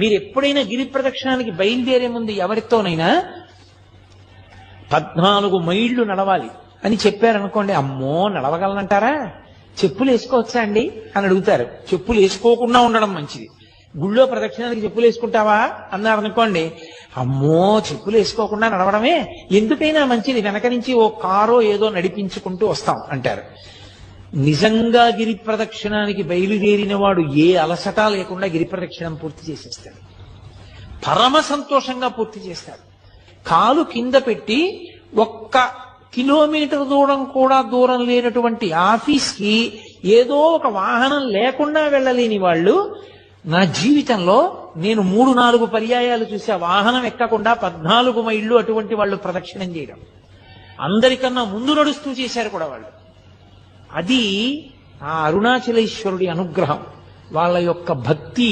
మీరు ఎప్పుడైనా గిరి ప్రదక్షిణానికి బయలుదేరే ముందు ఎవరితోనైనా 14 మైళ్ళు నడవాలి అని చెప్పారనుకోండి, అమ్మో నడవగలనంటారా, చెప్పులు వేసుకోవచ్చా అండి అని అడుగుతారు. చెప్పులు వేసుకోకుండా ఉండడం మంచిది. గుళ్ళో ప్రదక్షిణానికి చెప్పులు వేసుకుంటావా అన్నారనుకోండి, అమ్మో చెప్పులు వేసుకోకుండా నడవడమే ఎందుకైనా మంచిది, వెనక నుంచి ఓ కారో ఏదో నడిపించుకుంటూ వస్తాం అంటారు. నిజంగా గిరి ప్రదక్షిణానికి బయలుదేరిన వాడు ఏ అలసట లేకుండా గిరి ప్రదక్షిణం పూర్తి చేసేస్తాడు. పరమ సంతోషంగా పూర్తి చేస్తాడు. కాలు కింద పెట్టి 1 కిలోమీటర్ దూరం లేనటువంటి ఆఫీస్కి ఏదో ఒక వాహనం లేకుండా వెళ్ళలేని వాళ్ళు, నా జీవితంలో నేను 3-4 పర్యాయాలు చూసా వాహనం ఎక్కకుండా 14 మైళ్ళు అటువంటి వాళ్ళు ప్రదక్షిణం చేయడం. అందరికన్నా ముందు నడుస్తూ చేశారు కూడా వాళ్ళు. అది ఆ అరుణాచలేశ్వరుడి అనుగ్రహం. వాళ్ళ యొక్క భక్తి